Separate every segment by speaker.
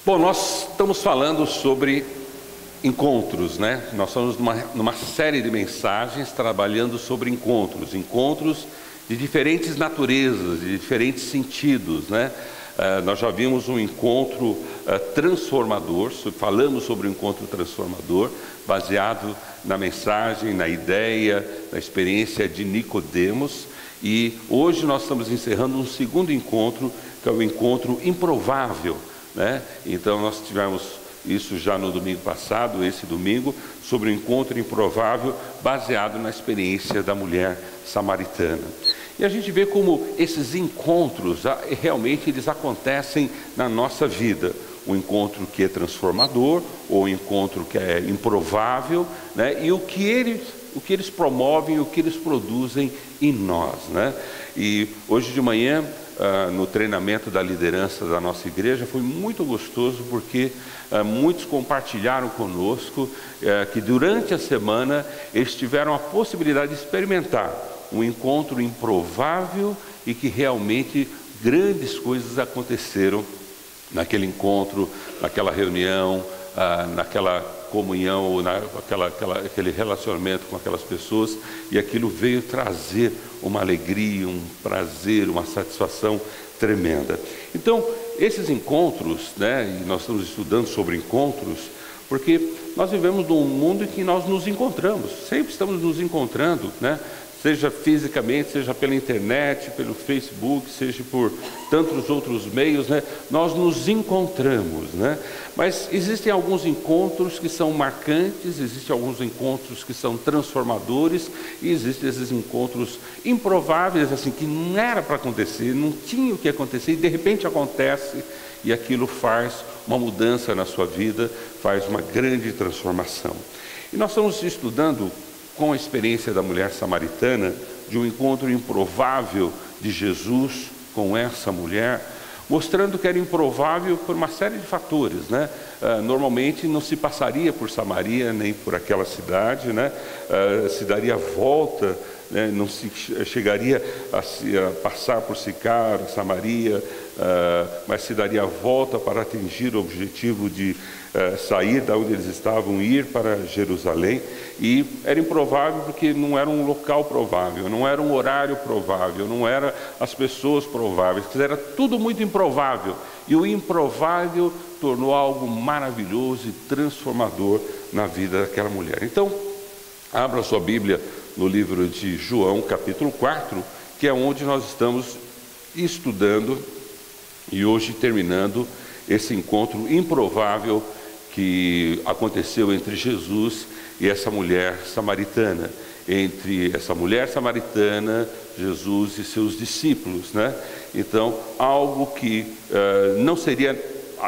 Speaker 1: Bom, nós estamos falando sobre encontros, né? Nós estamos numa série de mensagens trabalhando sobre encontros de diferentes naturezas, de diferentes sentidos, né? Nós já vimos um encontro transformador, falamos sobre um encontro transformador, baseado na mensagem, na ideia, na experiência de Nicodemos. E hoje nós estamos encerrando um segundo encontro, que é o encontro improvável, né? Então nós tivemos isso já no domingo passado, esse domingo, sobre o encontro improvável, baseado na experiência da mulher samaritana. E a gente vê como esses encontros, realmente eles acontecem na nossa vida. Um encontro que é transformador, ou um encontro que é improvável, né? E o que eles promovem, o que eles produzem em nós, né? E hoje de manhã, no treinamento da liderança da nossa igreja, foi muito gostoso, porque muitos compartilharam conosco que durante a semana eles tiveram a possibilidade de experimentar um encontro improvável e que realmente grandes coisas aconteceram naquele encontro, naquela reunião, naquela comunhão, ou aquele relacionamento com aquelas pessoas, e aquilo veio trazer uma alegria, um prazer, uma satisfação tremenda. Então, esses encontros, né, e nós estamos estudando sobre encontros, porque nós vivemos num mundo em que nós nos encontramos, sempre estamos nos encontrando, né? Seja fisicamente, seja pela internet, pelo Facebook, seja por tantos outros meios, né? Nós nos encontramos, né? Mas existem alguns encontros que são marcantes, existem alguns encontros que são transformadores, e existem esses encontros improváveis, assim, que não era para acontecer, não tinha o que acontecer, e de repente acontece, e aquilo faz uma mudança na sua vida, faz uma grande transformação. E nós estamos estudando com a experiência da mulher samaritana, de um encontro improvável de Jesus com essa mulher, mostrando que era improvável por uma série de fatores, né? Normalmente não se passaria por Samaria, nem por aquela cidade, né? Se daria a volta, né? Não se chegaria a passar por Sicar, Samaria, mas se daria a volta para atingir o objetivo de sair da onde eles estavam, ir para Jerusalém. E era improvável porque não era um local provável, não era um horário provável, não eram as pessoas prováveis, era tudo muito improvável. E o improvável tornou algo maravilhoso e transformador na vida daquela mulher. Então, abra sua Bíblia no livro de João, capítulo 4, que é onde nós estamos estudando e hoje terminando esse encontro improvável que aconteceu entre Jesus e essa mulher samaritana, entre essa mulher samaritana, Jesus e seus discípulos, né? Então, algo que não seria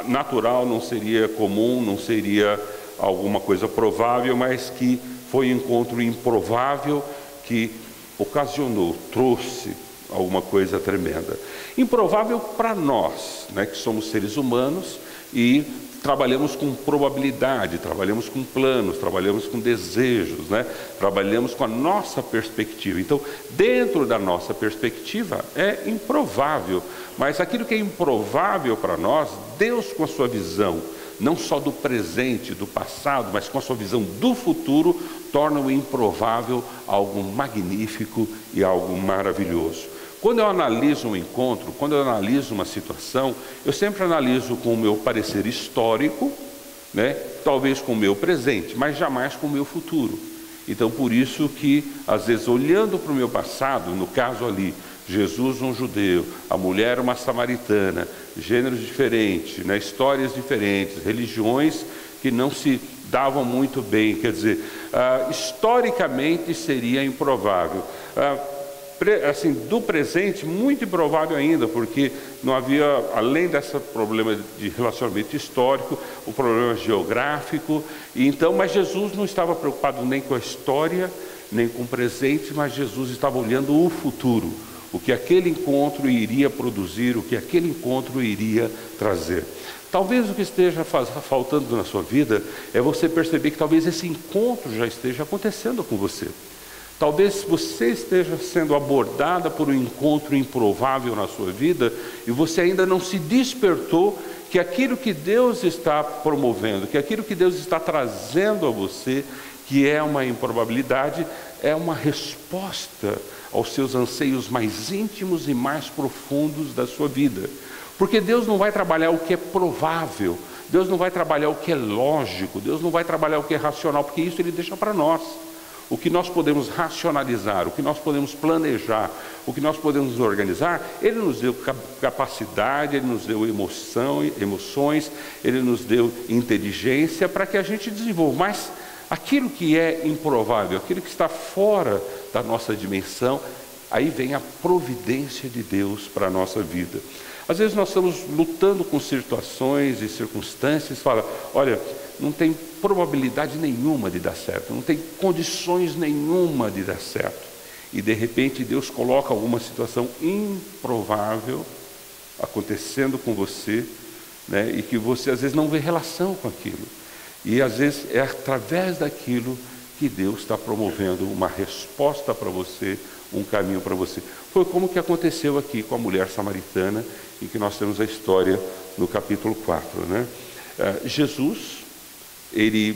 Speaker 1: natural, não seria comum, não seria alguma coisa provável, mas que foi um encontro improvável que ocasionou, trouxe alguma coisa tremenda. Improvável para nós, né, que somos seres humanos e trabalhamos com probabilidade, trabalhamos com planos, trabalhamos com desejos, né? Trabalhamos com a nossa perspectiva. Então, dentro da nossa perspectiva, é improvável. Mas aquilo que é improvável para nós, Deus, com a sua visão, não só do presente, do passado, mas com a sua visão do futuro, torna o improvável algo magnífico e algo maravilhoso. Quando eu analiso um encontro, quando eu analiso uma situação, eu sempre analiso com o meu parecer histórico, né? Talvez com o meu presente, mas jamais com o meu futuro. Então, por isso que, às vezes, olhando para o meu passado, no caso ali, Jesus um judeu, a mulher uma samaritana, gêneros diferentes, né? Histórias diferentes, religiões que não se davam muito bem, quer dizer, historicamente seria improvável. Assim, do presente, muito improvável ainda, porque não havia, além desse problema de relacionamento histórico, o problema geográfico. E então, mas Jesus não estava preocupado nem com a história, nem com o presente, mas Jesus estava olhando o futuro, o que aquele encontro iria produzir, o que aquele encontro iria trazer. Talvez o que esteja faltando na sua vida é você perceber que talvez esse encontro já esteja acontecendo com você. Talvez você esteja sendo abordada por um encontro improvável na sua vida e você ainda não se despertou que aquilo que Deus está promovendo, que aquilo que Deus está trazendo a você, que é uma improbabilidade, é uma resposta aos seus anseios mais íntimos e mais profundos da sua vida. Porque Deus não vai trabalhar o que é provável, Deus não vai trabalhar o que é lógico, Deus não vai trabalhar o que é racional, porque isso Ele deixa para nós. O que nós podemos racionalizar, o que nós podemos planejar, o que nós podemos organizar, Ele nos deu capacidade, Ele nos deu emoções, Ele nos deu inteligência para que a gente desenvolva. Mas aquilo que é improvável, aquilo que está fora da nossa dimensão, aí vem a providência de Deus para a nossa vida. Às vezes nós estamos lutando com situações e circunstâncias, fala, olha, não tem probabilidade nenhuma de dar certo, não tem condições nenhuma de dar certo. E de repente Deus coloca alguma situação improvável acontecendo com você, né, e que você às vezes não vê relação com aquilo. E às vezes é através daquilo que Deus está promovendo uma resposta para você, um caminho para você. Foi como que aconteceu aqui com a mulher samaritana, em que nós temos a história no capítulo 4. Né? Jesus,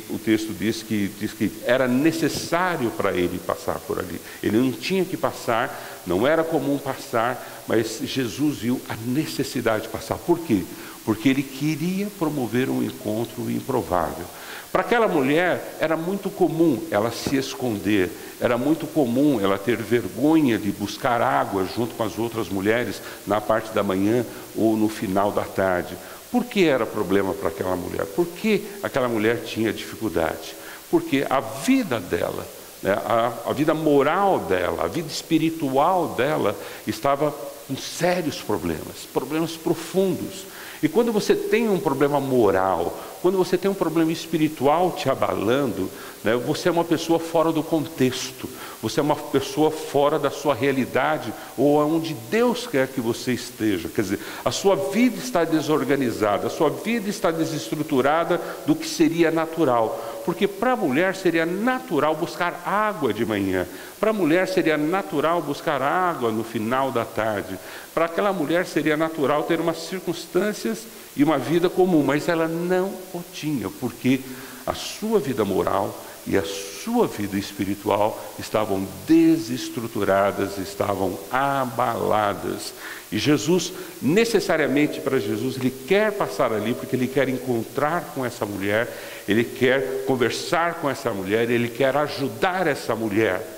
Speaker 1: o texto diz que era necessário para ele passar por ali. Ele não tinha que passar, não era comum passar, mas Jesus viu a necessidade de passar. Por quê? Porque ele queria promover um encontro improvável. Para aquela mulher era muito comum ela se esconder, era muito comum ela ter vergonha de buscar água junto com as outras mulheres na parte da manhã ou no final da tarde. Por que era problema para aquela mulher? Por que aquela mulher tinha dificuldade? Porque a vida dela, né, a vida moral dela, a vida espiritual dela estava com sérios problemas profundos. E quando você tem um problema moral, quando você tem um problema espiritual te abalando, né, você é uma pessoa fora do contexto, você é uma pessoa fora da sua realidade, ou onde Deus quer que você esteja. Quer dizer, a sua vida está desorganizada, a sua vida está desestruturada do que seria natural. Porque para a mulher seria natural buscar água de manhã, para a mulher seria natural buscar água no final da tarde, para aquela mulher seria natural ter umas circunstâncias e uma vida comum, mas ela não o tinha, porque a sua vida moral e a sua vida espiritual estavam desestruturadas, estavam abaladas. E Jesus, necessariamente para Jesus, Ele quer passar ali, porque Ele quer encontrar com essa mulher, Ele quer conversar com essa mulher, Ele quer ajudar essa mulher.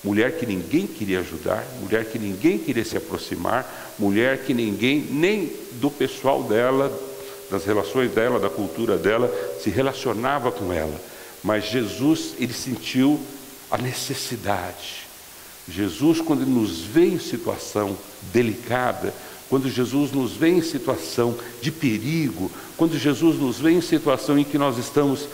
Speaker 1: Mulher que ninguém queria ajudar, mulher que ninguém queria se aproximar, mulher que ninguém, nem do pessoal dela, das relações dela, da cultura dela, se relacionava com ela. Mas Jesus, Ele sentiu a necessidade. Jesus, quando Ele nos vê em situação delicada, quando Jesus nos vê em situação de perigo, quando Jesus nos vê em situação em que nós estamos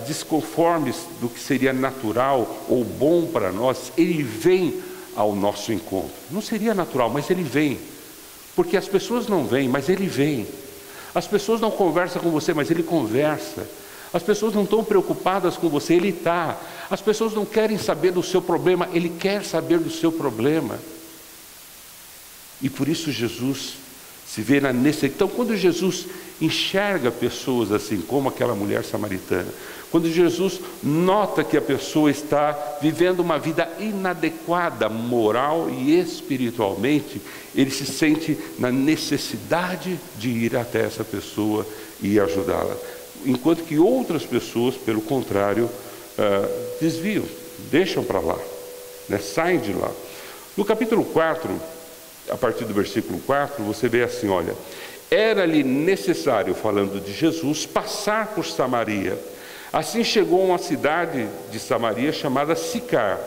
Speaker 1: desconformes do que seria natural ou bom para nós, Ele vem ao nosso encontro. Não seria natural, mas Ele vem. Porque as pessoas não vêm, mas Ele vem. As pessoas não conversam com você, mas Ele conversa. As pessoas não estão preocupadas com você, Ele está. As pessoas não querem saber do seu problema, Ele quer saber do seu problema. E por isso Jesus se vê na necessidade. Então, quando Jesus enxerga pessoas assim, como aquela mulher samaritana, quando Jesus nota que a pessoa está vivendo uma vida inadequada, moral e espiritualmente, Ele se sente na necessidade de ir até essa pessoa e ajudá-la. Enquanto que outras pessoas, pelo contrário, desviam, deixam para lá, né? Saem de lá. No capítulo 4, a partir do versículo 4, você vê assim, olha, era-lhe necessário, falando de Jesus, passar por Samaria. Assim chegou a uma cidade de Samaria chamada Sicar,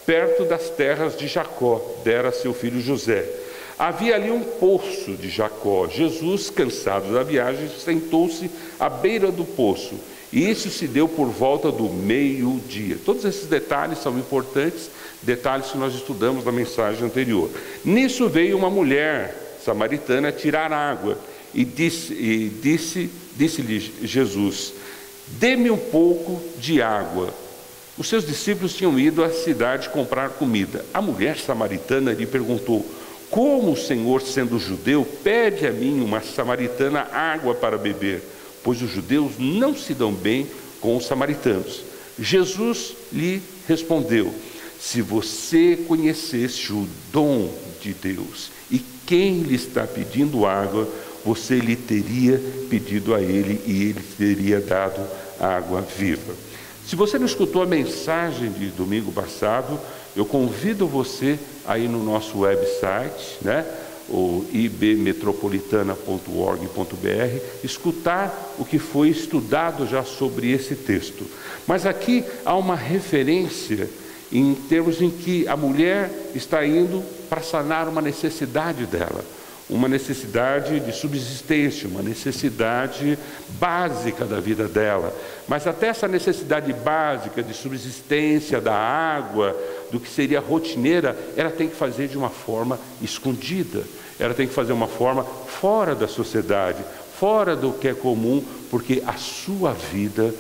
Speaker 1: perto das terras de Jacó, dera a seu filho José. Havia ali um poço de Jacó. Jesus, cansado da viagem, sentou-se à beira do poço. E isso se deu por volta do meio-dia. Todos esses detalhes são importantes, detalhes que nós estudamos na mensagem anterior. Nisso veio uma mulher samaritana tirar água e disse-lhe Jesus: dê-me um pouco de água. Os seus discípulos tinham ido à cidade comprar comida. A mulher samaritana lhe perguntou: como o Senhor, sendo judeu, pede a mim, uma samaritana, água para beber? Pois os judeus não se dão bem com os samaritanos. Jesus lhe respondeu: se você conhecesse o dom de Deus e quem lhe está pedindo água, você lhe teria pedido a ele e ele teria dado água viva. Se você não escutou a mensagem de domingo passado, eu convido você a ir no nosso website, o ibmetropolitana.org.br, escutar o que foi estudado já sobre esse texto. Mas aqui há uma referência em termos em que a mulher está indo para sanar uma necessidade dela, uma necessidade de subsistência, uma necessidade básica da vida dela. Mas até essa necessidade básica de subsistência, da água, do que seria rotineira, ela tem que fazer de uma forma escondida. Ela tem que fazer uma forma fora da sociedade, fora do que é comum, porque a sua vida,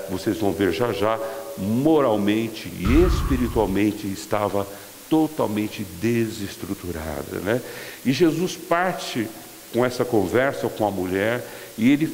Speaker 1: vocês vão ver já já, moralmente e espiritualmente estava totalmente desestruturada, E Jesus parte com essa conversa com a mulher e ele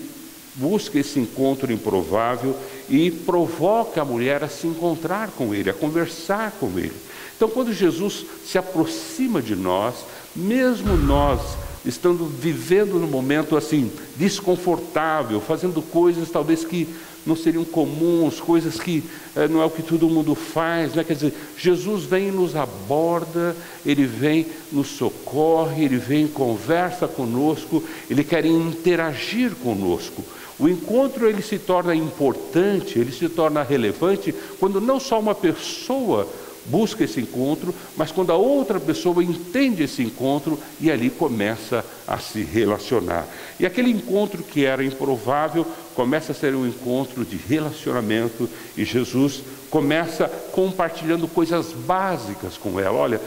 Speaker 1: busca esse encontro improvável e provoca a mulher a se encontrar com ele, a conversar com ele. Então, quando Jesus se aproxima de nós, mesmo nós estando vivendo num momento assim desconfortável, fazendo coisas talvez que não seriam comuns, coisas que não é o que todo mundo faz, Quer dizer, Jesus vem e nos aborda, Ele vem, nos socorre, Ele vem e conversa conosco, Ele quer interagir conosco. O encontro ele se torna importante, ele se torna relevante, quando não só uma pessoa busca esse encontro, mas quando a outra pessoa entende esse encontro e ali começa a se relacionar. E aquele encontro que era improvável começa a ser um encontro de relacionamento e Jesus começa compartilhando coisas básicas com ela. Olha,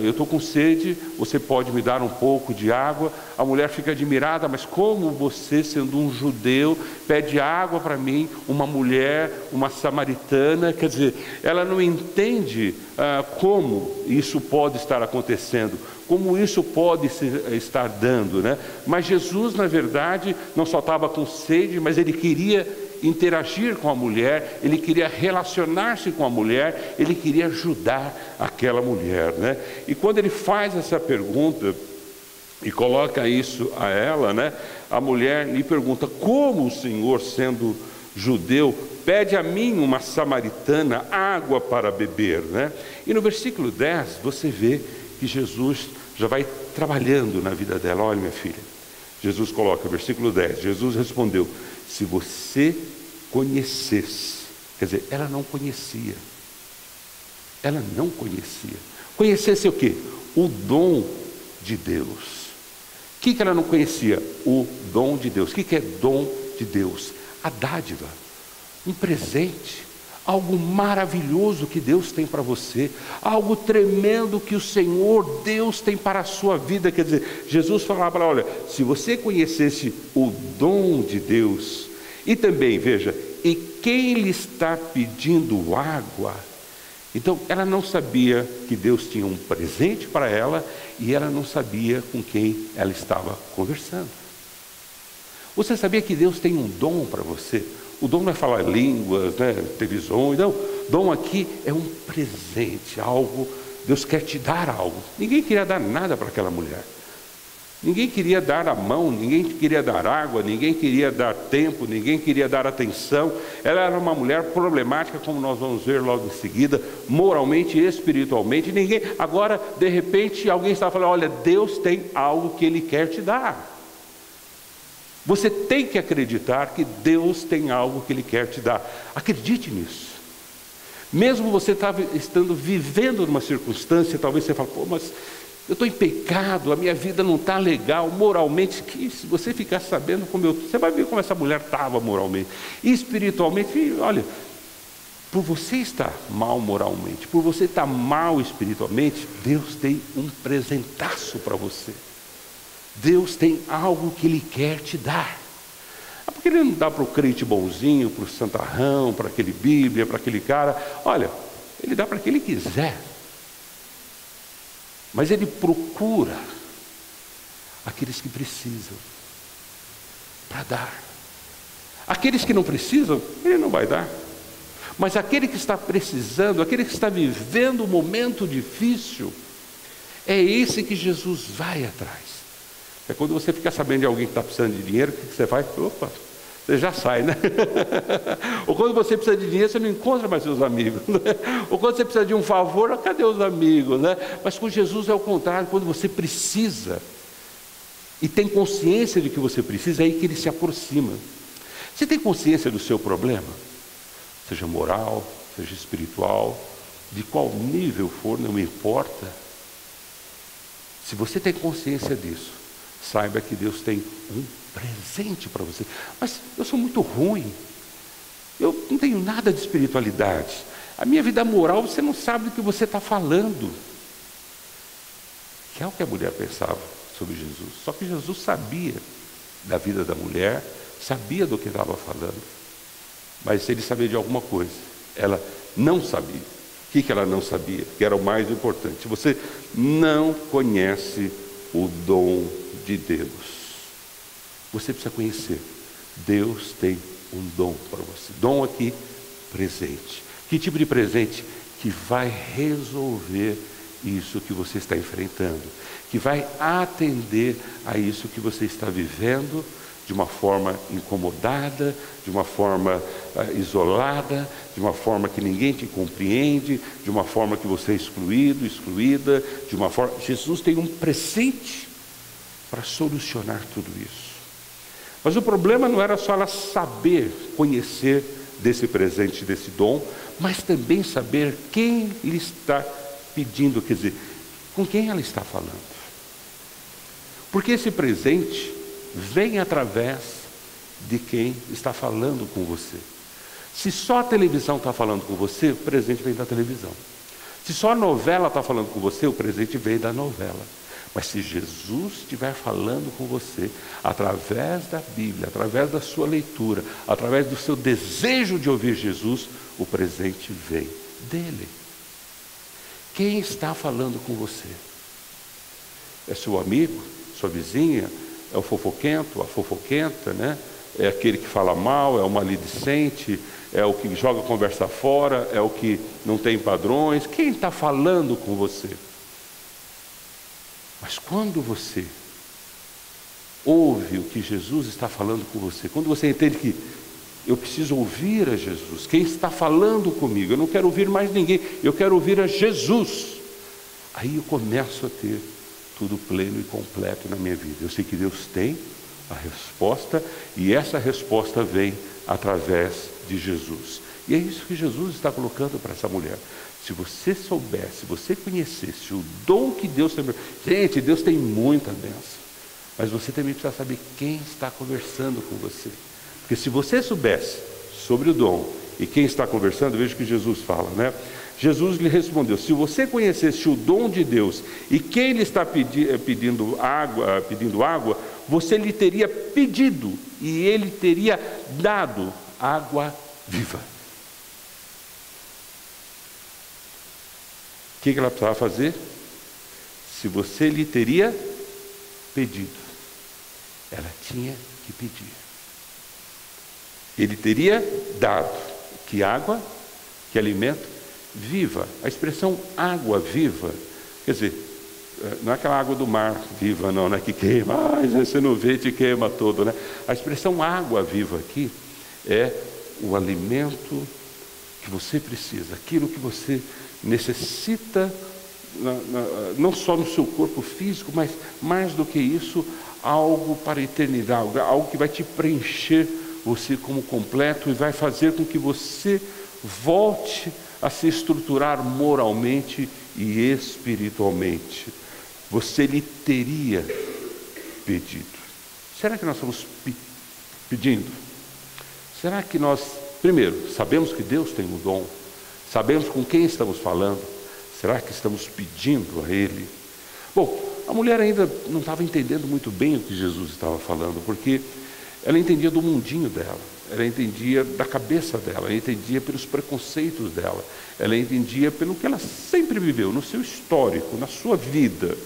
Speaker 1: eu estou com sede, você pode me dar um pouco de água? A mulher fica admirada, mas como você, sendo um judeu, pede água para mim, uma mulher, uma samaritana? Quer dizer, ela não entende como isso pode estar acontecendo, como isso pode estar dando, Mas Jesus, na verdade, não só estava com sede, mas ele queria interagir com a mulher, ele queria relacionar-se com a mulher, ele queria ajudar aquela mulher, E quando ele faz essa pergunta e coloca isso a ela, a mulher lhe pergunta: como o Senhor, sendo judeu, pede a mim, uma samaritana, água para beber, E no versículo 10 você vê que Jesus já vai trabalhando na vida dela. Olha, minha filha, Jesus coloca, versículo 10, Jesus respondeu: se você conhecesse, quer dizer, ela não conhecia, conhecesse o quê? O dom de Deus. O que ela não conhecia? O dom de Deus. O que é dom de Deus? A dádiva, um presente, algo maravilhoso que Deus tem para você, algo tremendo que o Senhor Deus tem para a sua vida. Quer dizer, Jesus falava para ela: olha, se você conhecesse o dom de Deus, e também, veja, e quem lhe está pedindo água? Então, ela não sabia que Deus tinha um presente para ela e ela não sabia com quem ela estava conversando. Você sabia que Deus tem um dom para você? O dom não é falar línguas, ter visões, não. Dom aqui é um presente, algo, Deus quer te dar algo. Ninguém queria dar nada para aquela mulher. Ninguém queria dar a mão, ninguém queria dar água, ninguém queria dar tempo, ninguém queria dar atenção. Ela era uma mulher problemática, como nós vamos ver logo em seguida, moralmente e espiritualmente. Agora, de repente, alguém está falando: olha, Deus tem algo que Ele quer te dar. Você tem que acreditar que Deus tem algo que Ele quer te dar. Acredite nisso. Mesmo você estando vivendo numa circunstância, talvez você fale: pô, mas eu estou em pecado, a minha vida não está legal moralmente. Que se você ficar sabendo você vai ver como essa mulher estava moralmente e espiritualmente. E olha, por você estar mal moralmente, por você estar mal espiritualmente, Deus tem um presentaço para você. Deus tem algo que Ele quer te dar. Ah, por que ele não dá para o crente bonzinho, para o santarrão, para aquele Bíblia, para aquele cara? Olha, ele dá para quem ele quiser. Mas ele procura aqueles que precisam para dar. Aqueles que não precisam, ele não vai dar. Mas aquele que está precisando, aquele que está vivendo um momento difícil, é esse que Jesus vai atrás. É quando você fica sabendo de alguém que está precisando de dinheiro, o que você faz? Opa, você já sai, né? Ou quando você precisa de dinheiro, você não encontra mais seus amigos, né? Ou quando você precisa de um favor, cadê os amigos, né? Mas com Jesus é o contrário. Quando você precisa e tem consciência de que você precisa, é aí que ele se aproxima. Você tem consciência do seu problema? Seja moral, seja espiritual, de qual nível for, não importa. Se você tem consciência disso, saiba que Deus tem um presente para você. Mas eu sou muito ruim, eu não tenho nada de espiritualidade, a minha vida moral, você não sabe do que você está falando. Que é o que a mulher pensava sobre Jesus. Só que Jesus sabia da vida da mulher, sabia do que estava falando. Mas ele sabia de alguma coisa, ela não sabia. O que ela não sabia? Que era o mais importante. Se você não conhece o dom de Deus, você precisa conhecer. Deus tem um dom para você. Dom aqui, presente. Que tipo de presente? Que vai resolver isso que você está enfrentando, que vai atender a isso que você está vivendo, de uma forma incomodada, de uma forma isolada, de uma forma que ninguém te compreende, de uma forma que você é excluído, excluída, de uma forma... Jesus tem um presente para solucionar tudo isso. Mas o problema não era só ela saber, conhecer desse presente, desse dom, mas também saber quem lhe está pedindo, quer dizer, com quem ela está falando. Porque esse presente vem através de quem está falando com você. Se só a televisão está falando com você, o presente vem da televisão. Se só a novela está falando com você, o presente vem da novela. Mas se Jesus estiver falando com você, através da Bíblia, através da sua leitura, através do seu desejo de ouvir Jesus, o presente vem dele. Quem está falando com você? É seu amigo, sua vizinha? É o fofoquento, a fofoquenta, né? É aquele que fala mal, é o maledicente, é o que joga a conversa fora, é o que não tem padrões. Quem está falando com você? Mas quando você ouve o que Jesus está falando com você, quando você entende que eu preciso ouvir a Jesus, quem está falando comigo, eu não quero ouvir mais ninguém, eu quero ouvir a Jesus, aí eu começo a ter tudo pleno e completo na minha vida. Eu sei que Deus tem a resposta, e essa resposta vem através de Jesus. E é isso que Jesus está colocando para essa mulher. Se você soubesse, se você conhecesse o dom que Deus tem... Gente, Deus tem muita bênção, mas você também precisa saber quem está conversando com você. Porque se você soubesse sobre o dom e quem está conversando, veja o que Jesus fala, né? Jesus lhe respondeu: se você conhecesse o dom de Deus e quem lhe está pedindo água, você lhe teria pedido e ele teria dado água viva. O que ela precisava fazer? Se você lhe teria pedido, ela tinha que pedir. Ele teria dado que água, que alimento viva. A expressão água viva, quer dizer, não é aquela água do mar viva, não, né, que queima, você não vê, te queima todo, né? A expressão água viva aqui é o alimento que você precisa, aquilo que você necessita, não só no seu corpo físico, mas mais do que isso, algo para a eternidade, algo que vai te preencher você como completo e vai fazer com que você volte a se estruturar moralmente e espiritualmente. Você lhe teria pedido. Será que nós estamos pedindo? Será que nós, primeiro, sabemos que Deus tem um dom? Sabemos com quem estamos falando? Será que estamos pedindo a Ele? Bom, a mulher ainda não estava entendendo muito bem o que Jesus estava falando, porque Ela entendia do mundinho dela, ela entendia da cabeça dela, ela entendia pelos preconceitos dela, ela entendia pelo que ela sempre viveu, no seu histórico, na sua vida,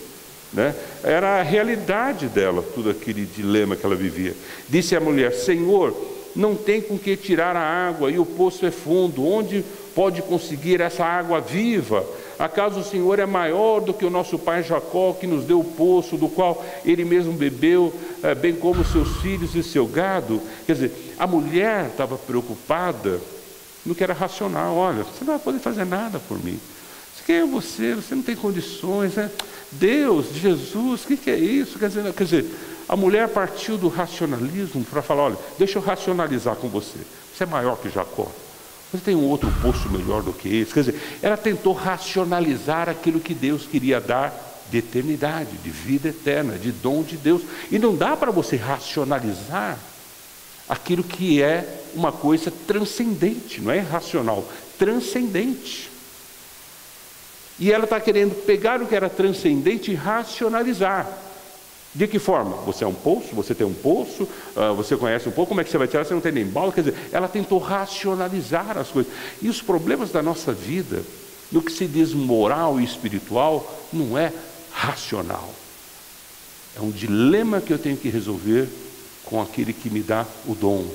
Speaker 1: né? Era a realidade dela, tudo aquele dilema que ela vivia. Disse a mulher: Senhor, não tem com que tirar a água, e o poço é fundo, onde pode conseguir essa água viva? Acaso o Senhor é maior do que o nosso pai Jacó, que nos deu o poço, do qual ele mesmo bebeu, bem como seus filhos e seu gado? Quer dizer, a mulher estava preocupada no que era racional. Olha, você não vai poder fazer nada por mim. Quem é você? Você não tem condições, né? Deus, Jesus, o que é isso? Quer dizer, a mulher partiu do racionalismo para falar: olha, deixa eu racionalizar com você. Você é maior que Jacó. Você tem um outro poço melhor do que esse. Quer dizer, ela tentou racionalizar aquilo que Deus queria dar de eternidade, de vida eterna, de dom de Deus. E não dá para você racionalizar aquilo que é uma coisa transcendente, não é racional, transcendente. E ela está querendo pegar o que era transcendente e racionalizar. De que forma? Você é um poço, você tem um poço, você conhece um pouco, como é que você vai tirar? Você não tem nem bola. Quer dizer, ela tentou racionalizar as coisas. E os problemas da nossa vida, no que se diz moral e espiritual, não é racional. É um dilema que eu tenho que resolver com aquele que me dá o dom,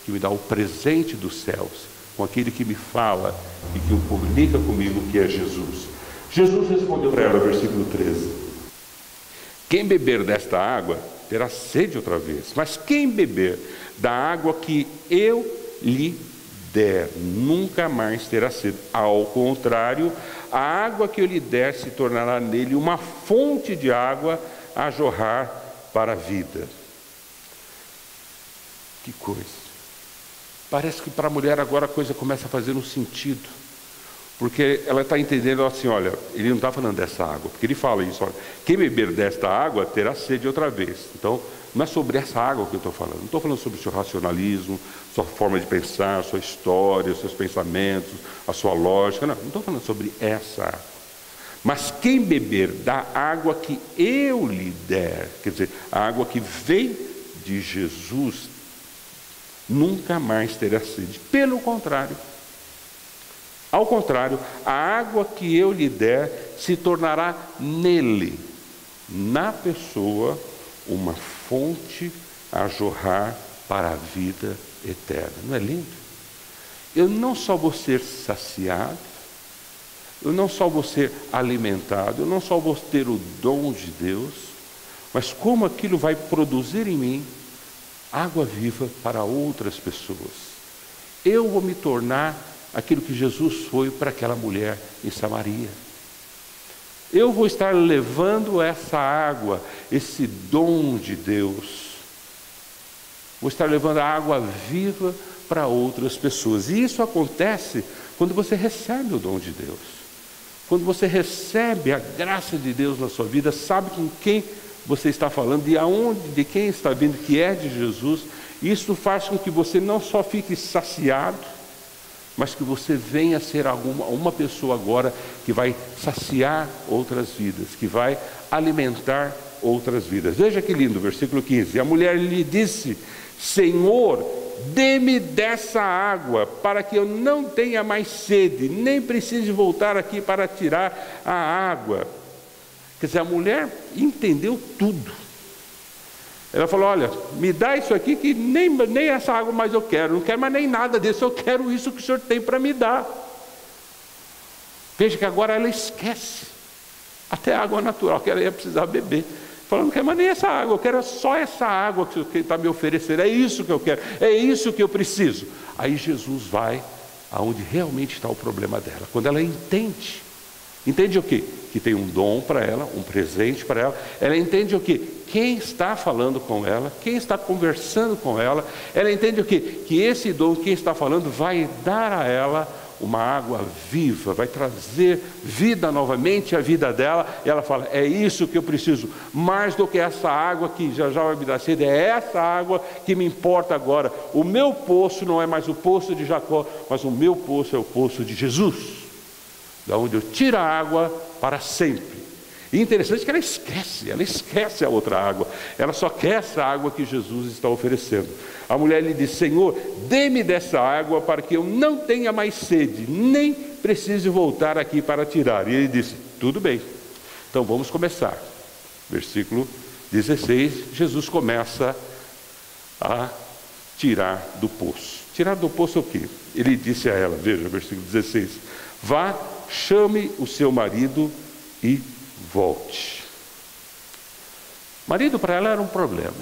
Speaker 1: que me dá o presente dos céus, com aquele que me fala e que comunica comigo, que é Jesus. Jesus respondeu para ela, versículo 13: quem beber desta água terá sede outra vez, mas quem beber da água que eu lhe der, nunca mais terá sede. Ao contrário, a água que eu lhe der se tornará nele uma fonte de água a jorrar para a vida. Que coisa! Parece que para a mulher agora a coisa começa a fazer um sentido. Porque ela está entendendo assim: olha, ele não está falando dessa água, porque ele fala isso: olha, quem beber desta água terá sede outra vez. Então, não é sobre essa água que eu estou falando. Não estou falando sobre o seu racionalismo, sua forma de pensar, sua história, os seus pensamentos, a sua lógica. Não estou falando sobre essa água. Mas quem beber da água que eu lhe der, quer dizer, a água que vem de Jesus, nunca mais terá sede. Pelo contrário, ao contrário, a água que eu lhe der se tornará nele, na pessoa, uma fonte a jorrar para a vida eterna. Não é lindo? Eu não só vou ser saciado, eu não só vou ser alimentado, eu não só vou ter o dom de Deus, mas como aquilo vai produzir em mim água viva para outras pessoas. Eu vou me tornar aquilo que Jesus foi para aquela mulher em Samaria. Eu vou estar levando essa água, esse dom de Deus. Vou estar levando a água viva para outras pessoas. E isso acontece quando você recebe o dom de Deus. Quando você recebe a graça de Deus na sua vida, sabe com quem você está falando, de quem está vindo, que é de Jesus. Isso faz com que você não só fique saciado, mas que você venha a ser uma pessoa agora que vai saciar outras vidas, que vai alimentar outras vidas. Veja que lindo, versículo 15. A mulher lhe disse: Senhor, dê-me dessa água, para que eu não tenha mais sede, nem precise voltar aqui para tirar a água. Quer dizer, a mulher entendeu tudo. Ela falou: olha, me dá isso aqui que nem essa água mais eu quero, não quero mais nem nada disso, eu quero isso que o Senhor tem para me dar. Veja que agora ela esquece até a água natural que ela ia precisar beber. Falando: não quero mais nem essa água, eu quero só essa água que o Senhor está me oferecendo, é isso que eu quero, é isso que eu preciso. Aí Jesus vai aonde realmente está o problema dela. Quando ela entende o quê? Que tem um dom para ela, um presente para ela. Ela entende o quê? Quem está falando com ela, quem está conversando com ela. Ela entende o quê? Que esse dom, quem está falando, vai dar a ela uma água viva, vai trazer vida novamente à vida dela. E ela fala: é isso que eu preciso, mais do que essa água que já vai me dar sede, é essa água que me importa agora. O meu poço não é mais o poço de Jacó, mas o meu poço é o poço de Jesus, da onde eu tiro a água para sempre. E interessante que ela esquece a outra água. Ela só quer essa água que Jesus está oferecendo. A mulher lhe diz: Senhor, dê-me dessa água para que eu não tenha mais sede, nem precise voltar aqui para tirar. E ele disse: tudo bem, então vamos começar. Versículo 16, Jesus começa a tirar do poço. Tirar do poço o quê? Ele disse a ela, veja, versículo 16: vá, chame o seu marido e volte. Marido para ela era um problema.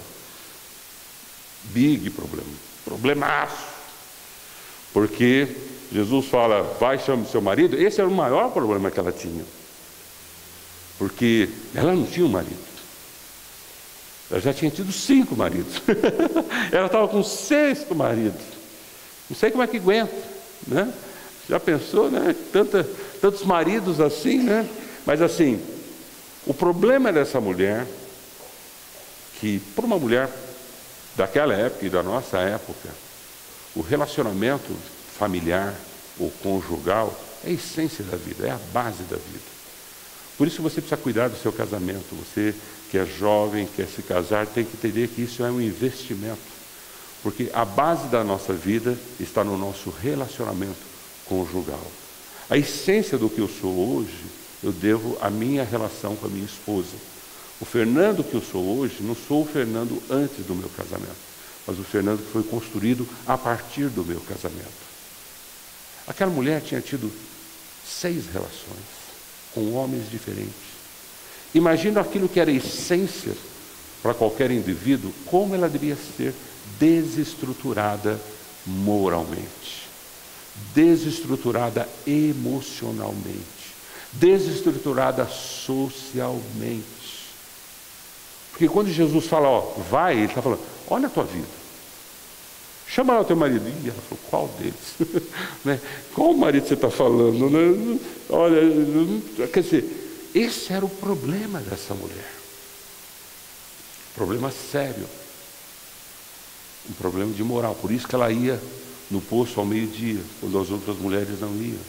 Speaker 1: Big problema. Problemaço. Porque Jesus fala: vai, chame o seu marido. Esse era o maior problema que ela tinha. Porque ela não tinha um marido. Ela já tinha tido 5 maridos. Ela estava com o 6º marido. Não sei como é que aguenta, né? Já pensou, né? Tantos maridos assim, né? Mas assim, o problema dessa mulher, que por uma mulher daquela época e da nossa época, o relacionamento familiar ou conjugal é a essência da vida, é a base da vida. Por isso você precisa cuidar do seu casamento. Você que é jovem, quer se casar, tem que entender que isso é um investimento. Porque a base da nossa vida está no nosso relacionamento conjugal. A essência do que eu sou hoje, eu devo à minha relação com a minha esposa. O Fernando que eu sou hoje, não sou o Fernando antes do meu casamento, mas o Fernando que foi construído a partir do meu casamento. Aquela mulher tinha tido 6 relações com homens diferentes. Imagina aquilo que era essência para qualquer indivíduo, como ela devia ser desestruturada moralmente, desestruturada emocionalmente, desestruturada socialmente. Porque quando Jesus fala, ó, vai, ele está falando: olha a tua vida, chama lá o teu marido. E ela falou: qual deles? Né? Qual marido você está falando? Né? Olha, quer dizer, esse era o problema dessa mulher. Problema sério. Um problema de moral. Por isso que ela ia no poço ao meio-dia, quando as outras mulheres não iam.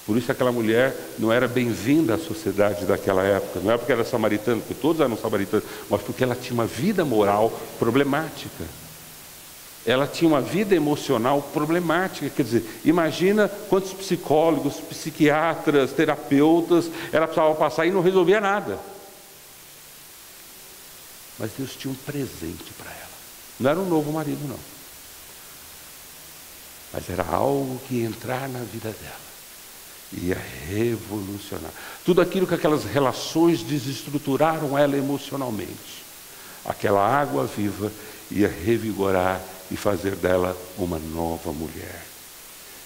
Speaker 1: Por isso aquela mulher não era bem-vinda à sociedade daquela época. Não é porque era samaritana, porque todos eram samaritanos, mas porque ela tinha uma vida moral problemática. Ela tinha uma vida emocional problemática. Quer dizer, imagina quantos psicólogos, psiquiatras, terapeutas ela precisava passar e não resolvia nada. Mas Deus tinha um presente para ela. Não era um novo marido, não. Mas era algo que ia entrar na vida dela. Ia revolucionar. Tudo aquilo que aquelas relações desestruturaram ela emocionalmente. Aquela água viva ia revigorar e fazer dela uma nova mulher.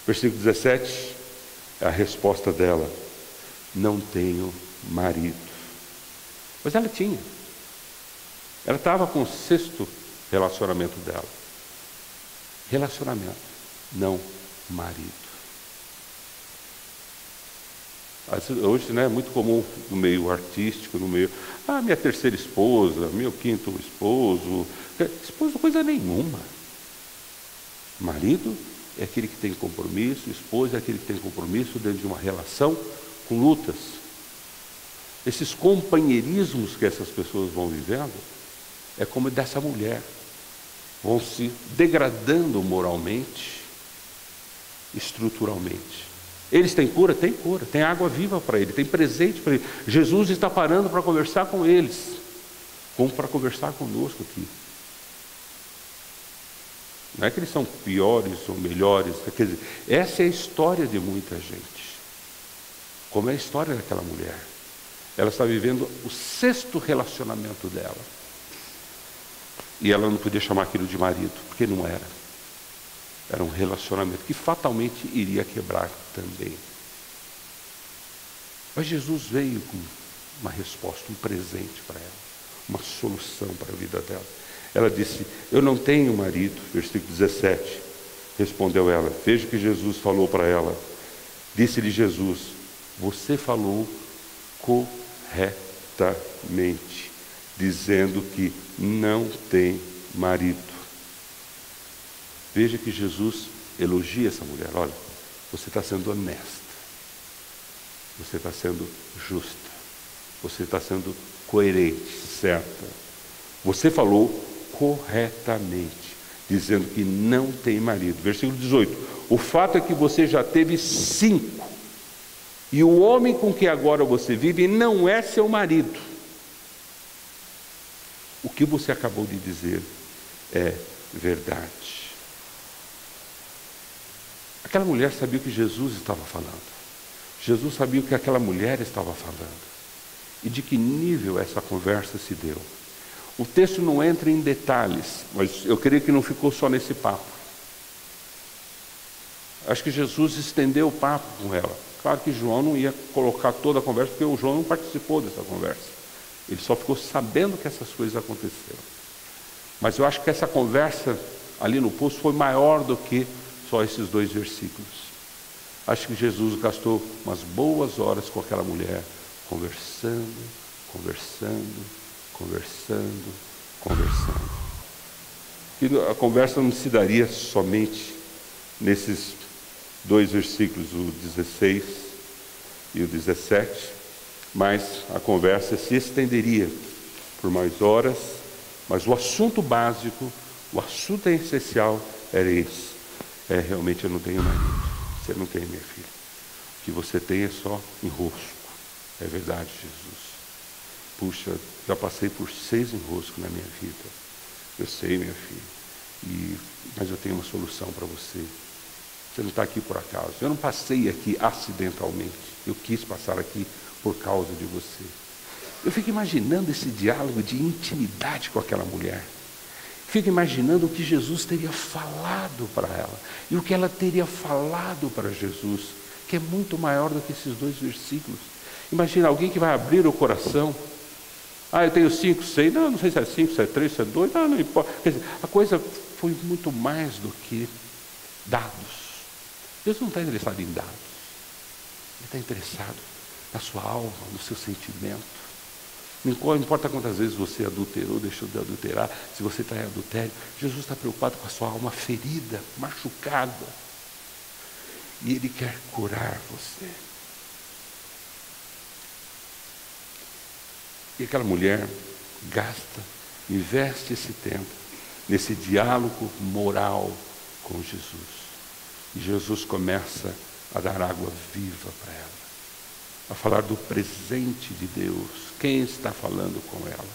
Speaker 1: Versículo 17, é a resposta dela: não tenho marido. Mas ela tinha. Ela estava com o 6º relacionamento dela. Relacionamento, não marido. Hoje, né, é muito comum no meio artístico, no meio, minha 3ª esposa, meu 5º esposo. Esposo coisa nenhuma. Marido é aquele que tem compromisso, esposa é aquele que tem compromisso dentro de uma relação com lutas. Esses companheirismos que essas pessoas vão vivendo é como dessa mulher. Vão se degradando moralmente, estruturalmente. Eles têm cura? Tem cura. Tem água viva para ele, tem presente para ele. Jesus está parando para conversar com eles, como para conversar conosco aqui. Não é que eles são piores ou melhores. Quer dizer, essa é a história de muita gente. Como é a história daquela mulher. Ela está vivendo o 6º relacionamento dela. E ela não podia chamar aquilo de marido, porque não era. Era um relacionamento que fatalmente iria quebrar também. Mas Jesus veio com uma resposta, um presente para ela, uma solução para a vida dela. Ela disse: eu não tenho marido. Versículo 17. Respondeu ela. Veja o que Jesus falou para ela. Disse-lhe Jesus: você falou corretamente, dizendo que não tem marido. Veja que Jesus elogia essa mulher. Olha, você está sendo honesta, você está sendo justa, Você está sendo coerente, certa. Você falou corretamente, dizendo que não tem marido. Versículo 18. O fato é que você já teve 5. E o homem com que agora você vive não é seu marido. O que você acabou de dizer é verdade. Aquela mulher sabia o que Jesus estava falando. Jesus sabia o que aquela mulher estava falando. E de que nível essa conversa se deu. O texto não entra em detalhes, mas eu creio que não ficou só nesse papo. Acho que Jesus estendeu o papo com ela. Claro que João não ia colocar toda a conversa, porque o João não participou dessa conversa. Ele só ficou sabendo que essas coisas aconteceram. Mas eu acho que essa conversa ali no poço foi maior do que só esses 2 versículos. Acho que Jesus gastou umas boas horas com aquela mulher, conversando. E a conversa não se daria somente nesses 2 versículos, o 16 e o 17, mas a conversa se estenderia por mais horas, mas o assunto básico, o assunto essencial era esse. Realmente eu não tenho marido. Você não tem, minha filha. O que você tem é só enrosco. É verdade, Jesus. Puxa, já passei por 6 enroscos na minha vida. Eu sei, minha filha. Mas eu tenho uma solução para você. Você não está aqui por acaso. Eu não passei aqui acidentalmente. Eu quis passar aqui por causa de você. Eu fico imaginando esse diálogo de intimidade com aquela mulher. Fico imaginando o que Jesus teria falado para ela. E o que ela teria falado para Jesus. Que é muito maior do que esses 2 versículos. Imagina alguém que vai abrir o coração. Eu tenho 5, 6. Não sei se é 5, se é 3, se é 2. Não importa. Quer dizer, a coisa foi muito mais do que dados. Deus não está interessado em dados. Ele está interessado na sua alma, no seu sentimento. Não importa quantas vezes você adulterou, deixou de adulterar, se você está em adultério, Jesus está preocupado com a sua alma ferida, machucada. E Ele quer curar você. E aquela mulher investe esse tempo nesse diálogo moral com Jesus. E Jesus começa a dar água viva para ela, a falar do presente de Deus. Quem está falando com ela?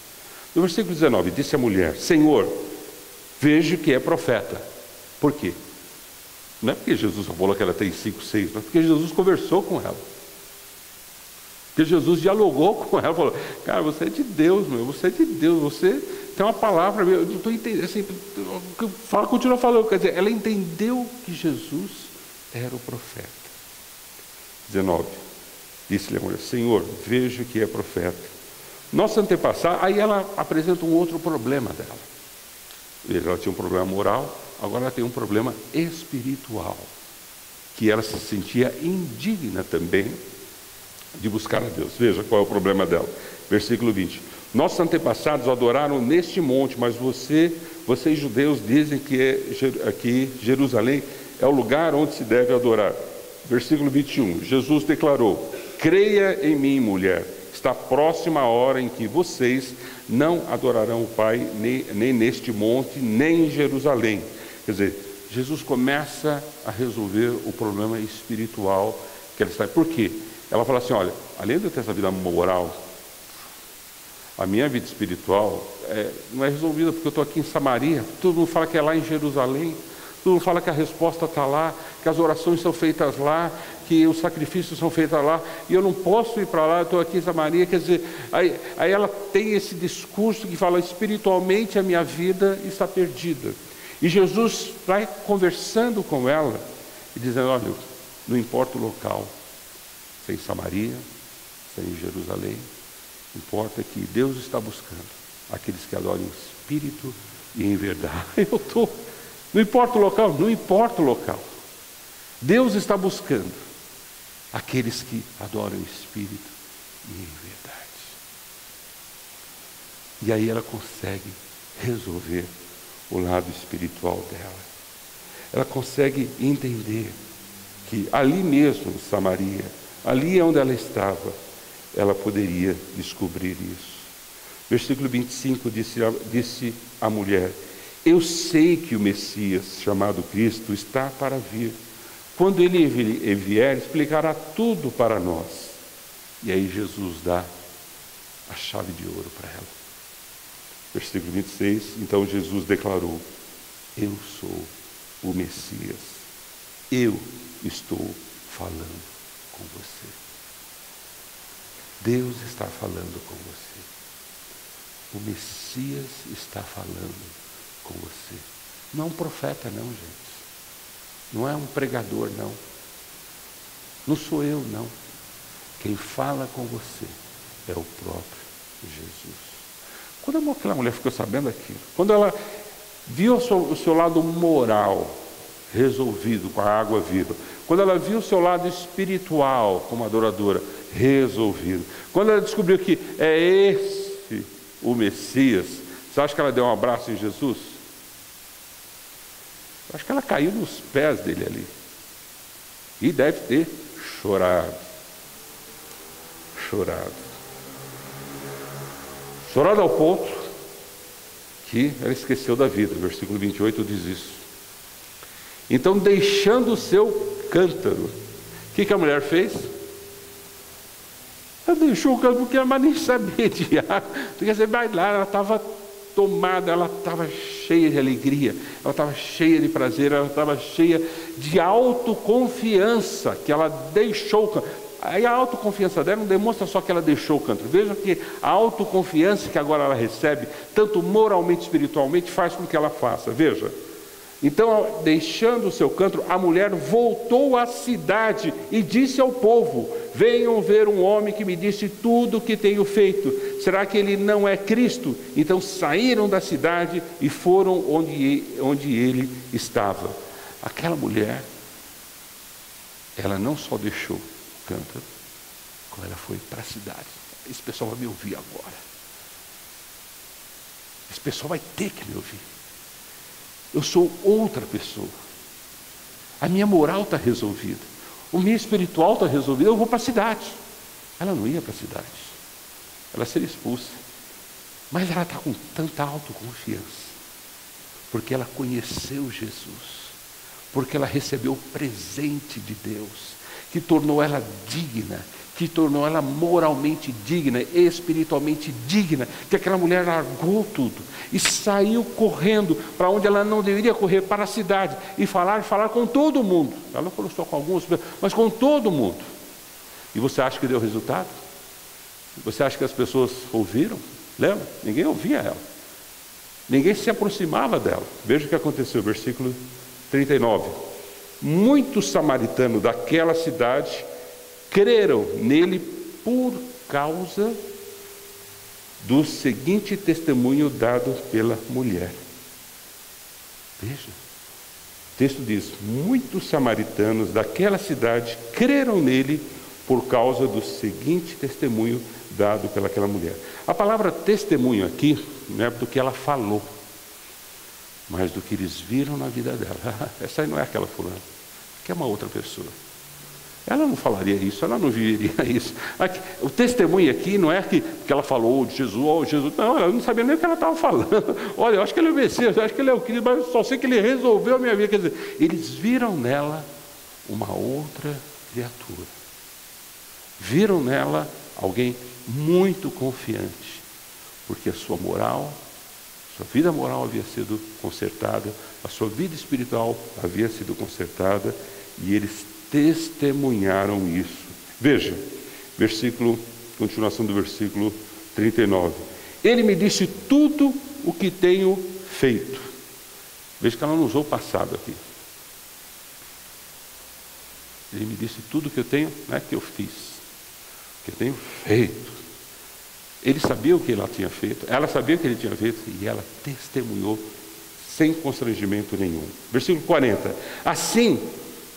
Speaker 1: No versículo 19, disse a mulher: Senhor, vejo que é profeta. Por quê? Não é porque Jesus falou que ela tem 5, 6, mas porque Jesus conversou com ela. Porque Jesus dialogou com ela, falou: cara, você é de Deus, você é de Deus, você tem uma palavra, eu não estou entendendo, assim, continua falando, quer dizer, ela entendeu que Jesus era o profeta. 19, disse-lhe a mulher: Senhor, vejo que é profeta. Nosso antepassado, aí ela apresenta um outro problema dela. Ela tinha um problema moral, agora ela tem um problema espiritual, que ela se sentia indigna também de buscar a Deus. Veja qual é o problema dela. Versículo 20. Nossos antepassados adoraram neste monte, mas vocês judeus dizem que Jerusalém é o lugar onde se deve adorar. Versículo 21. Jesus declarou: creia em mim, mulher, está próxima a hora em que vocês não adorarão o Pai nem neste monte, nem em Jerusalém. Quer dizer, Jesus começa a resolver o problema espiritual que ela está. Por quê? Ela fala assim: olha, além de eu ter essa vida moral, a minha vida espiritual não é resolvida, porque eu estou aqui em Samaria. Todo mundo fala que é lá em Jerusalém. Todo mundo fala que a resposta está lá, que as orações são feitas lá, que os sacrifícios são feitos lá, e eu não posso ir para lá, eu estou aqui em Samaria. Quer dizer, aí ela tem esse discurso que fala: espiritualmente a minha vida está perdida. E Jesus vai conversando com ela e dizendo: olha, não importa o local, se é em Samaria, se é em Jerusalém, importa que Deus está buscando aqueles que adoram em espírito e em verdade. Não importa o local, não importa o local. Deus está buscando aqueles que adoram em espírito e em verdade. E aí ela consegue resolver o lado espiritual dela. Ela consegue entender que ali mesmo, em Samaria, ali onde ela estava, ela poderia descobrir isso. Versículo 25 disse a mulher: eu sei que o Messias, chamado Cristo, está para vir. Quando ele vier, explicará tudo para nós. E aí Jesus dá a chave de ouro para ela. Versículo 26, então Jesus declarou: eu sou o Messias. Eu estou falando com você. Deus está falando com você. O Messias está falando com você. Não é um profeta não, gente. Não é um pregador não. Não sou eu não. Quem fala com você é o próprio Jesus. Quando aquela mulher ficou sabendo aquilo, quando ela viu o seu lado moral resolvido com a água viva, quando ela viu o seu lado espiritual como adoradora resolvido, quando ela descobriu que é esse o Messias, você acha que ela deu um abraço em Jesus? Eu acho que ela caiu nos pés dele ali. E deve ter chorado. Chorado ao ponto que ela esqueceu da vida. O versículo 28 diz isso. Então, deixando o seu cântaro, o que a mulher fez? Ela deixou o cântaro porque ela nem sabia de água. Quer dizer, vai lá, ela estava tomada, ela estava cheia de alegria, ela estava cheia de prazer, ela estava cheia de autoconfiança, que ela deixou o cântaro. Aí a autoconfiança dela não demonstra só que ela deixou o cântaro. Veja que a autoconfiança que agora ela recebe, tanto moralmente e espiritualmente, faz com que ela faça. Veja. Então, deixando o seu cântaro, a mulher voltou à cidade e disse ao povo: venham ver um homem que me disse tudo o que tenho feito. Será que ele não é Cristo? Então saíram da cidade e foram onde ele estava. Aquela mulher, ela não só deixou o cântaro, como ela foi para a cidade. Esse pessoal vai me ouvir agora. Esse pessoal vai ter que me ouvir. Eu sou outra pessoa. A minha moral está resolvida. O meu espiritual está resolvido. Eu vou para a cidade. Ela não ia para a cidade. Ela seria expulsa. Mas ela está com tanta autoconfiança. Porque ela conheceu Jesus. Porque ela recebeu o presente de Deus, que tornou ela digna, que tornou ela moralmente digna, espiritualmente digna, que aquela mulher largou tudo e saiu correndo para onde ela não deveria correr, para a cidade, e falar com todo mundo. Ela não falou só com alguns, mas com todo mundo. E você acha que deu resultado? Você acha que as pessoas ouviram? Lembra? Ninguém ouvia ela. Ninguém se aproximava dela. Veja o que aconteceu, versículo 39. Muitos samaritanos daquela cidade creram nele por causa do seguinte testemunho dado pela mulher. Veja, o texto diz: muitos samaritanos daquela cidade creram nele por causa do seguinte testemunho dado pelaquela mulher. A palavra testemunho aqui não é do que ela falou, mas do que eles viram na vida dela. Essa aí não é aquela fulana, que é uma outra pessoa. Ela não falaria isso, ela não viveria isso. Aqui, o testemunho aqui não é que ela falou de Jesus, Jesus. Não, ela não sabia nem o que ela estava falando. Olha, eu acho que ele é o Messias, eu acho que ele é o Cristo, mas eu só sei que ele resolveu a minha vida. Quer dizer, eles viram nela uma outra criatura. Viram nela alguém muito confiante, porque a sua moral, sua vida moral havia sido consertada, a sua vida espiritual havia sido consertada, e eles testemunharam isso. Veja, continuação do versículo 39. Ele me disse tudo o que tenho feito. Veja que ela não usou o passado aqui. Ele me disse tudo o que eu tenho, não é que eu fiz, que eu tenho feito. Ele sabia o que ela tinha feito, ela sabia o que ele tinha feito, e ela testemunhou sem constrangimento nenhum. Versículo 40. Assim,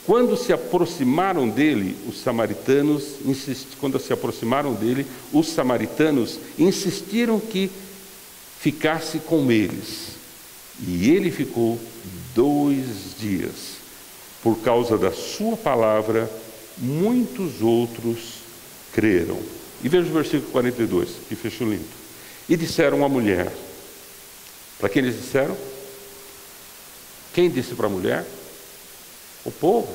Speaker 1: quando se aproximaram dele, os samaritanos insistiram que ficasse com eles. E ele ficou 2 dias. Por causa da sua palavra, muitos outros creram. E veja o versículo 42, que fecho lindo. E disseram à mulher. Para quem eles disseram? Quem disse para a mulher? O povo.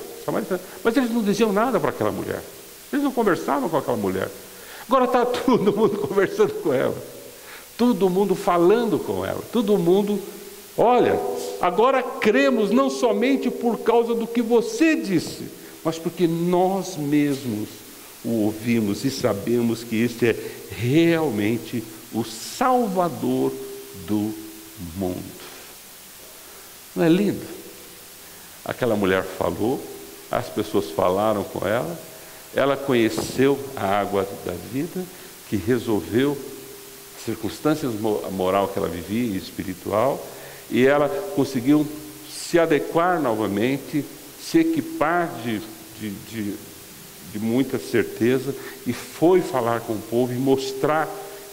Speaker 1: Mas eles não diziam nada para aquela mulher. Eles não conversavam com aquela mulher. Agora está todo mundo conversando com ela. Todo mundo falando com ela. Todo mundo, olha, agora cremos não somente por causa do que você disse, mas porque nós mesmos o ouvimos e sabemos que este é realmente o Salvador do mundo. Não é lindo? Aquela mulher falou, as pessoas falaram com ela, ela conheceu a água da vida, que resolveu as circunstâncias moral que ela vivia e espiritual, e ela conseguiu se adequar novamente, se equipar de muita certeza, e foi falar com o povo e mostrar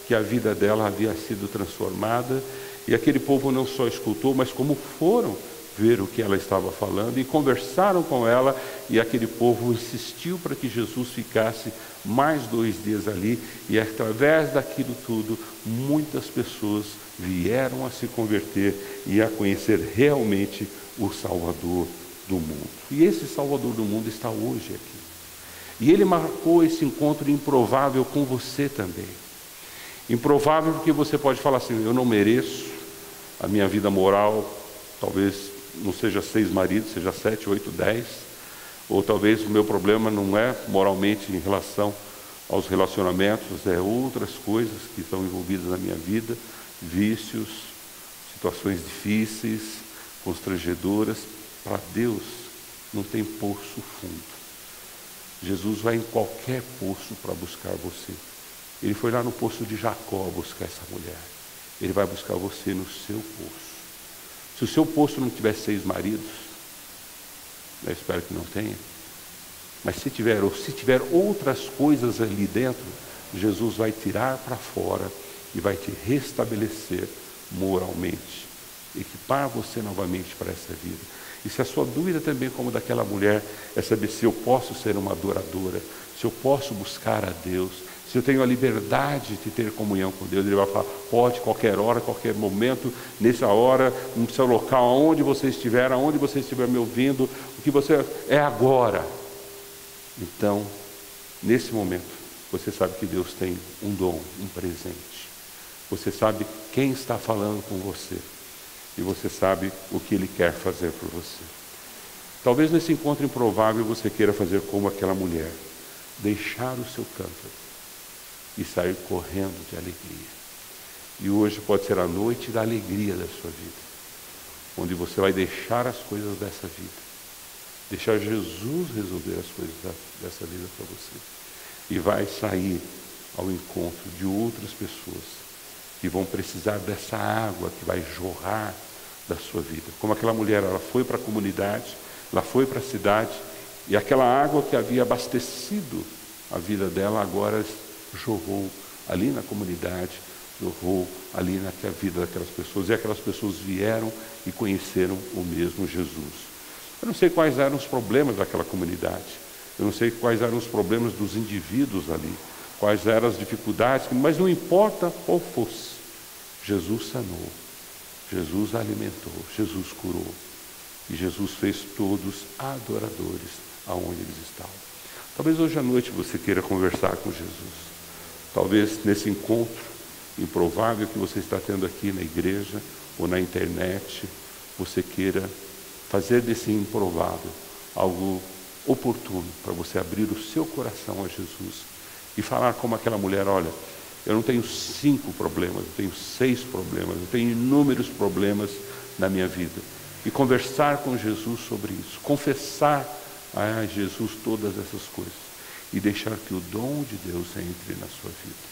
Speaker 1: que a vida dela havia sido transformada. E aquele povo não só escutou, mas como foram ver o que ela estava falando e conversaram com ela, e aquele povo insistiu para que Jesus ficasse mais 2 dias ali, e através daquilo tudo, muitas pessoas vieram a se converter e a conhecer realmente o Salvador do mundo. E esse Salvador do mundo está hoje aqui. E ele marcou esse encontro improvável com você também. Improvável porque você pode falar assim: eu não mereço, a minha vida moral talvez não seja 6 maridos, seja 7, 8, 10, ou talvez o meu problema não é moralmente em relação aos relacionamentos, é outras coisas que estão envolvidas na minha vida, vícios, situações difíceis, constrangedoras. Para Deus não tem poço fundo. Jesus vai em qualquer poço para buscar você. Ele foi lá no poço de Jacó buscar essa mulher. Ele vai buscar você no seu poço. Se o seu poço não tiver 6 maridos, eu espero que não tenha, mas se tiver, ou se tiver outras coisas ali dentro, Jesus vai tirar para fora e vai te restabelecer moralmente, equipar você novamente para essa vida. E se a sua dúvida também, como daquela mulher, é saber se eu posso ser uma adoradora, se eu posso buscar a Deus, se eu tenho a liberdade de ter comunhão com Deus, ele vai falar: pode, qualquer hora, qualquer momento, nessa hora, no seu local, aonde você estiver me ouvindo, o que você é agora. Então, nesse momento, você sabe que Deus tem um dom, um presente. Você sabe quem está falando com você. E você sabe o que Ele quer fazer por você. Talvez nesse encontro improvável você queira fazer como aquela mulher, deixar o seu cântaro e sair correndo de alegria. E hoje pode ser a noite da alegria da sua vida, onde você vai deixar as coisas dessa vida, deixar Jesus resolver as coisas dessa vida para você, e vai sair ao encontro de outras pessoas que vão precisar dessa água que vai jorrar da sua vida. Como aquela mulher, ela foi para a comunidade, ela foi para a cidade, e aquela água que havia abastecido a vida dela agora jorrou ali na comunidade, jorrou ali na vida daquelas pessoas, e aquelas pessoas vieram e conheceram o mesmo Jesus. Eu não sei quais eram os problemas daquela comunidade, eu não sei quais eram os problemas dos indivíduos ali, quais eram as dificuldades, mas não importa qual fosse, Jesus sanou, Jesus alimentou, Jesus curou, e Jesus fez todos adoradores aonde eles estavam. Talvez hoje à noite você queira conversar com Jesus. Talvez nesse encontro improvável que você está tendo aqui na igreja ou na internet, você queira fazer desse improvável algo oportuno para você abrir o seu coração a Jesus e falar como aquela mulher: olha, eu não tenho 5 problemas, eu tenho 6 problemas, eu tenho inúmeros problemas na minha vida. E conversar com Jesus sobre isso, confessar a Jesus todas essas coisas e deixar que o dom de Deus entre na sua vida.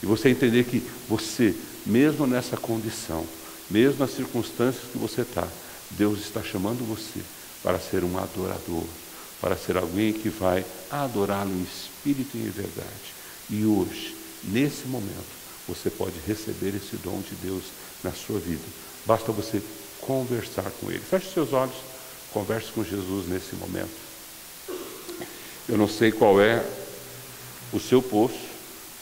Speaker 1: E você entender que você, mesmo nessa condição, mesmo nas circunstâncias que você está, Deus está chamando você para ser um adorador, para ser alguém que vai adorá-lo em espírito e em verdade. E hoje, nesse momento, você pode receber esse dom de Deus na sua vida. Basta você conversar com Ele. Feche seus olhos, converse com Jesus nesse momento. Eu não sei qual é o seu poço,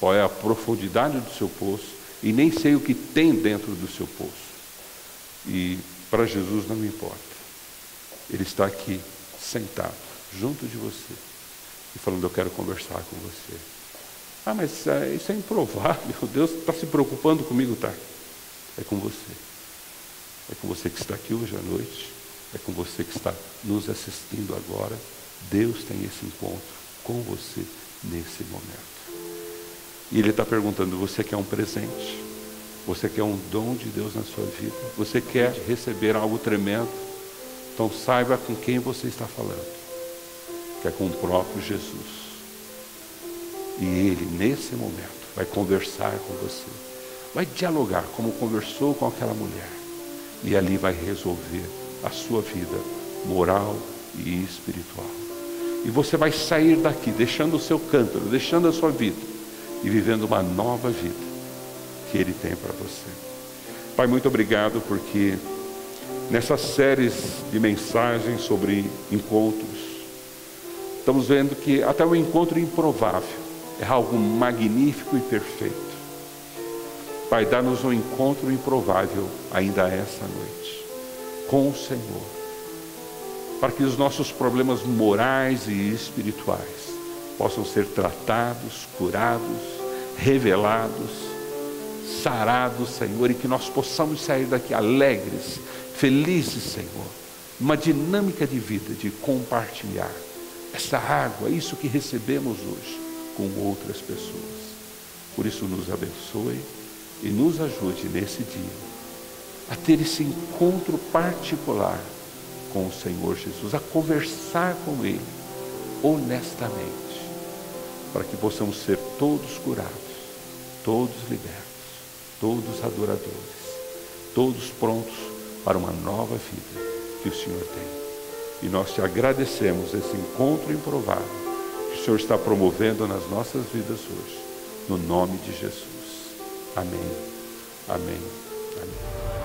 Speaker 1: qual é a profundidade do seu poço e nem sei o que tem dentro do seu poço. E para Jesus não me importa. Ele está aqui, sentado, junto de você, e falando: eu quero conversar com você. Ah, mas isso é improvável, Deus está se preocupando comigo, tá? É com você. É com você que está aqui hoje à noite, é com você que está nos assistindo agora. Deus tem esse encontro com você nesse momento. E Ele está perguntando: você quer um presente? Você quer um dom de Deus na sua vida? Você quer receber algo tremendo? Então saiba com quem você está falando, que é com o próprio Jesus. E Ele, nesse momento, vai conversar com você, vai dialogar como conversou com aquela mulher, e ali vai resolver a sua vida moral e espiritual. E você vai sair daqui, deixando o seu cântaro, deixando a sua vida, e vivendo uma nova vida que Ele tem para você. Pai, muito obrigado, porque nessas séries de mensagens sobre encontros, estamos vendo que até o encontro improvável é algo magnífico e perfeito. Pai, dá-nos um encontro improvável ainda essa noite com o Senhor, para que os nossos problemas morais e espirituais possam ser tratados, curados, revelados, sarados, Senhor, e que nós possamos sair daqui alegres, felizes, Senhor, uma dinâmica de vida, de compartilhar essa água, isso que recebemos hoje, com outras pessoas. Por isso, nos abençoe e nos ajude nesse dia a ter esse encontro particular com o Senhor Jesus, a conversar com Ele honestamente, para que possamos ser todos curados, todos libertos, todos adoradores, todos prontos para uma nova vida que o Senhor tem. E nós te agradecemos esse encontro improvável que o Senhor está promovendo nas nossas vidas hoje, no nome de Jesus. Amém, amém, amém.